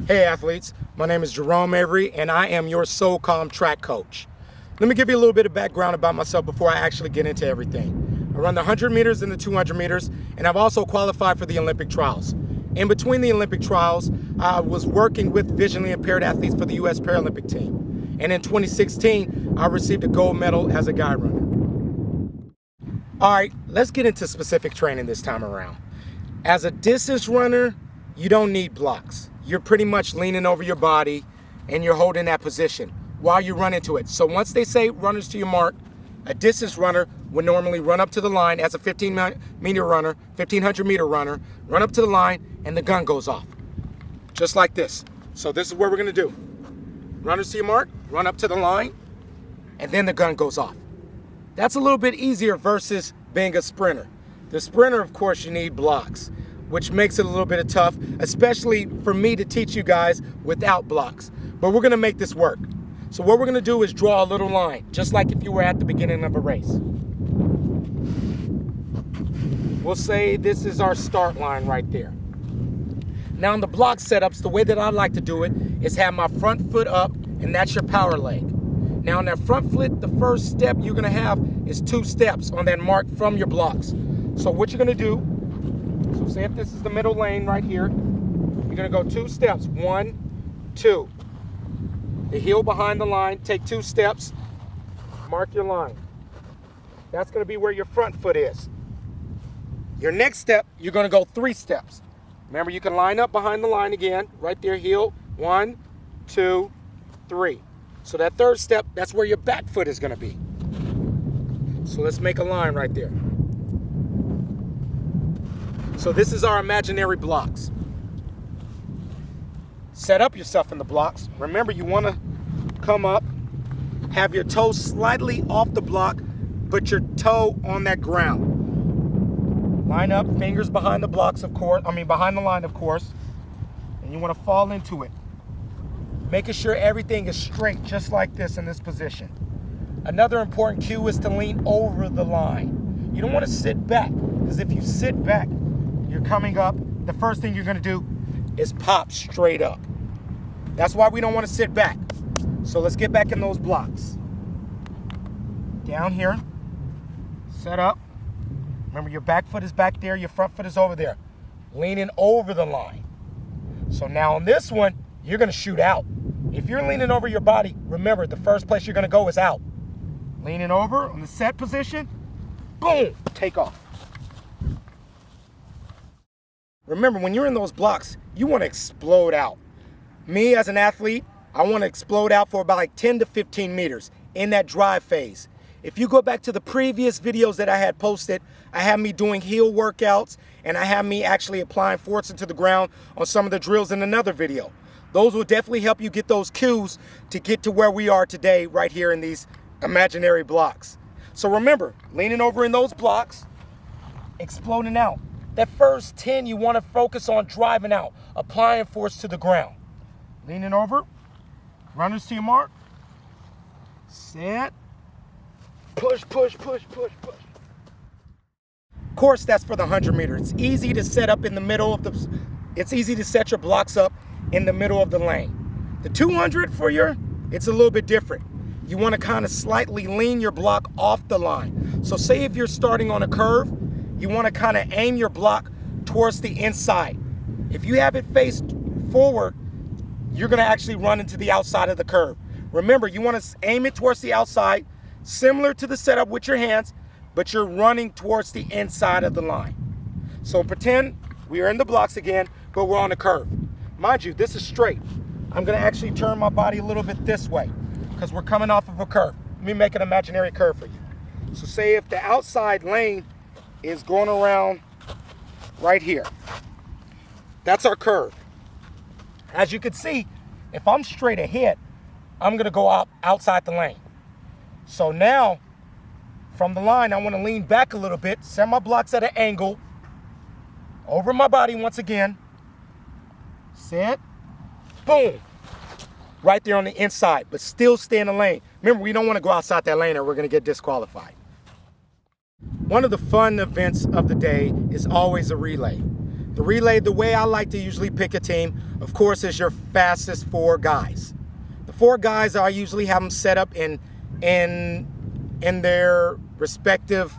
Hey athletes, my name is Jerome Avery and I am your Soul Calm track coach. Let me give you a little bit of background about myself before I actually get into everything. I run the 100 meters and the 200 meters, and I've also qualified for the Olympic trials. In between the Olympic trials, I was working with visually impaired athletes for the U.S. Paralympic team. And in 2016, I received a gold medal as a guide runner. All right, let's get into specific training this time around. As a distance runner, you don't need blocks. You're pretty much leaning over your body and you're holding that position while you run into it. So once they say runners to your mark, a distance runner would normally run up to the line as a 1500 meter runner, run up to the line and the gun goes off. Just like this. So this is what we're gonna do. Runners to your mark, run up to the line, and then the gun goes off. That's a little bit easier versus being a sprinter. The sprinter, of course, you need blocks, which makes it a little bit of tough, especially for me to teach you guys without blocks. But we're gonna make this work. So what we're gonna do is draw a little line, just like if you were at the beginning of a race. We'll say this is our start line right there. Now in the block setups, the way that I like to do it is have my front foot up, and that's your power leg. Now in that front foot, the first step you're gonna have is 2 steps on that mark from your blocks. So what you're gonna do, so say if this is the middle lane right here, you're gonna go 2 steps, 1, 2. The heel behind the line, take 2 steps, mark your line. That's gonna be where your front foot is. Your next step, you're gonna go 3 steps. Remember, you can line up behind the line again, right there, heel, 1, 2, 3. So that 3rd step, that's where your back foot is gonna be. So let's make a line right there. So this is our imaginary blocks. Set up yourself in the blocks. Remember, you want to come up, have your toe slightly off the block, put your toe on that ground. Line up, fingers behind the blocks, behind the line, of course. And you want to fall into it. Making sure everything is straight, just like this in this position. Another important cue is to lean over the line. You don't want to sit back, because if you sit back, you're coming up, the first thing you're gonna do is pop straight up. That's why we don't wanna sit back. So let's get back in those blocks. Down here, set up. Remember, your back foot is back there, your front foot is over there. Leaning over the line. So now on this one, you're gonna shoot out. If you're leaning over your body, remember, the first place you're gonna go is out. Leaning over on the set position, boom, take off. Remember, when you're in those blocks, you want to explode out. Me as an athlete, I want to explode out for about like 10 to 15 meters in that drive phase. If you go back to the previous videos that I had posted, I have me doing heel workouts and I have me actually applying force into the ground on some of the drills in another video. Those will definitely help you get those cues to get to where we are today right here in these imaginary blocks. So remember, leaning over in those blocks, exploding out. That first 10, you want to focus on driving out, applying force to the ground. Leaning over, runners to your mark, set, push, push, push, push, push. Of course, that's for the 100 meter. It's easy to set up in the middle of it's easy to set your blocks up in the middle of the lane. The 200 it's a little bit different. You want to kind of slightly lean your block off the line. So say if you're starting on a curve, you want to kind of aim your block towards the inside. If you have it faced forward, you're going to actually run into the outside of the curve. Remember, you want to aim it towards the outside, similar to the setup with your hands, but you're running towards the inside of the line. So pretend we are in the blocks again, but we're on a curve. Mind you, this is straight. I'm going to actually turn my body a little bit this way because we're coming off of a curve. Let me make an imaginary curve for you. So say if the outside lane is going around right here. That's our curve. As you can see, if I'm straight ahead, I'm gonna go outside the lane. So now, from the line, I wanna lean back a little bit, set my blocks at an angle, over my body once again, set, boom, right there on the inside, but still stay in the lane. Remember, we don't wanna go outside that lane or we're gonna get disqualified. One of the fun events of the day is always a relay. The relay, the way I like to usually pick a team, of course, is your fastest 4 guys. The 4 guys, I usually have them set up in their respective,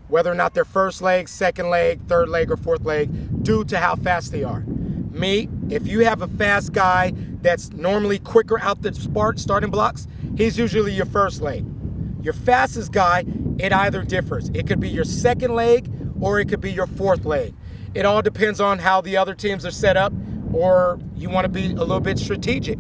whether or not their first leg, second leg, third leg, or fourth leg, due to how fast they are. Me, if you have a fast guy that's normally quicker out the starting blocks, he's usually your first leg. Your fastest guy, it either differs. It could be your second leg or it could be your fourth leg. It all depends on how the other teams are set up, or you want to be a little bit strategic.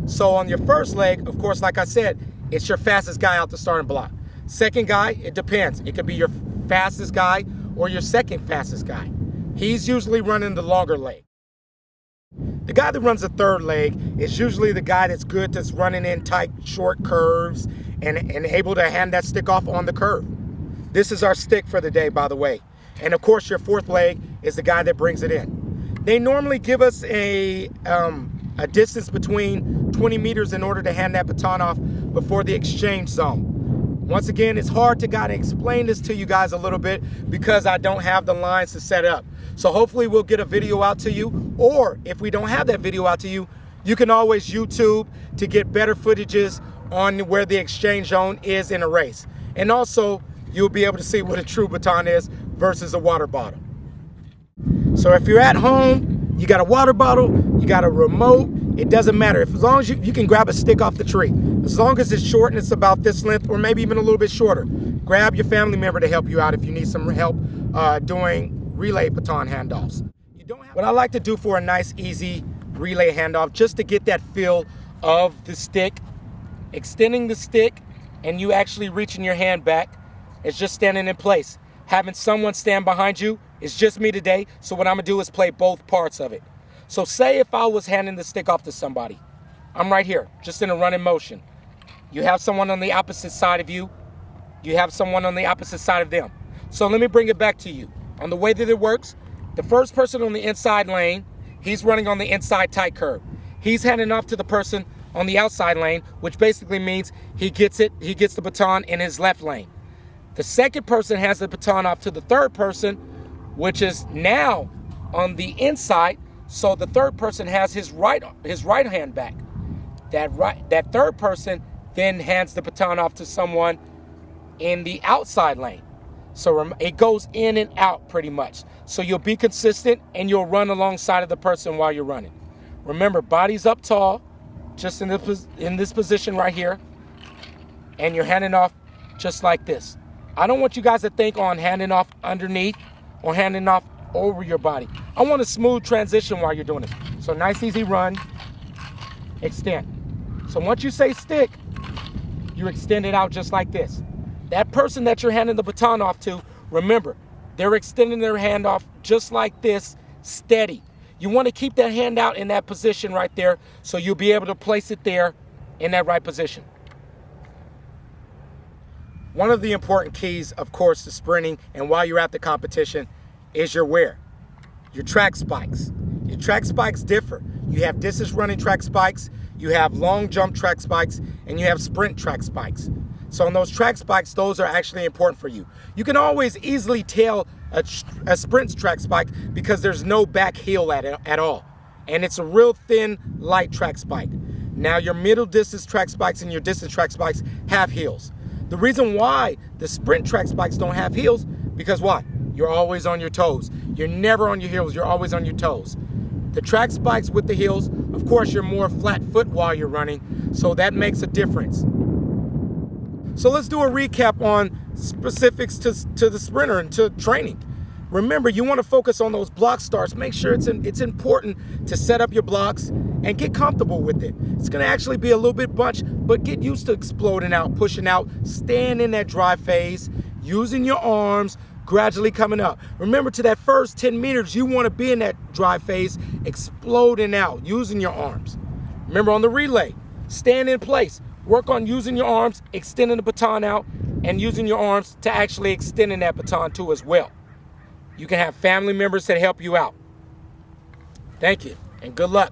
So on your first leg, of course, like I said, it's your fastest guy out the starting block. Second guy, it depends. It could be your fastest guy or your second fastest guy. He's usually running the longer leg. The guy that runs the third leg is usually the guy that's good, that's running in tight, short curves and able to hand that stick off on the curve. This is our stick for the day, by the way. And of course, your fourth leg is the guy that brings it in. They normally give us a distance between 20 meters in order to hand that baton off before the exchange zone. Once again, it's hard to kind of explain this to you guys a little bit because I don't have the lines to set up. So hopefully we'll get a video out to you, or if we don't have that video out to you, you can always YouTube to get better footages on where the exchange zone is in a race. And also, you'll be able to see what a true baton is versus a water bottle. So if you're at home, you got a water bottle, you got a remote, it doesn't matter. As long as you can grab a stick off the tree. As long as it's short and it's about this length or maybe even a little bit shorter. Grab your family member to help you out if you need some help doing relay baton handoffs. What I like to do for a nice, easy relay handoff, just to get that feel of the stick, extending the stick and you actually reaching your hand back, it's just standing in place. Having someone stand behind you, it's just me today, so what I'm gonna do is play both parts of it. So say if I was handing the stick off to somebody, I'm right here, just in a running motion. You have someone on the opposite side of you, you have someone on the opposite side of them. So let me bring it back to you. On the way that it works, the first person on the inside lane, he's running on the inside tight curve. He's handing off to the person on the outside lane, which basically means he gets the baton in his left lane. The second person has the baton off to the third person, which is now on the inside, so the third person has his right hand back. That third person then hands the baton off to someone in the outside lane. So it goes in and out pretty much. So you'll be consistent and you'll run alongside of the person while you're running. Remember, body's up tall, just in this position right here, and you're handing off just like this. I don't want you guys to think on handing off underneath or handing off over your body. I want a smooth transition while you're doing it. So nice, easy run, extend. So once you say stick, you extend it out just like this. That person that you're handing the baton off to, remember, they're extending their hand off just like this, steady. You want to keep that hand out in that position right there so you'll be able to place it there in that right position. One of the important keys, of course, to sprinting and while you're at the competition is your wear, your track spikes. Your track spikes differ. You have distance running track spikes, you have long jump track spikes, and you have sprint track spikes. So on those track spikes, those are actually important for you. You can always easily tell a sprint track spike because there's no back heel at all. And it's a real thin, light track spike. Now your middle distance track spikes and your distance track spikes have heels. The reason why the sprint track spikes don't have heels, because what? You're always on your toes. You're never on your heels, you're always on your toes. The track spikes with the heels, of course, you're more flat foot while you're running, so that makes a difference. So let's do a recap on specifics to the sprinter and to training. Remember, you want to focus on those block starts. Make sure it's important to set up your blocks and get comfortable with it. It's going to actually be a little bit bunched, but get used to exploding out, pushing out, staying in that drive phase, using your arms, gradually coming up. Remember, to that first 10 meters, you want to be in that drive phase, exploding out, using your arms. Remember, on the relay, stand in place. Work on using your arms, extending the baton out, and using your arms to actually extending that baton too as well. You can have family members that help you out. Thank you, and good luck.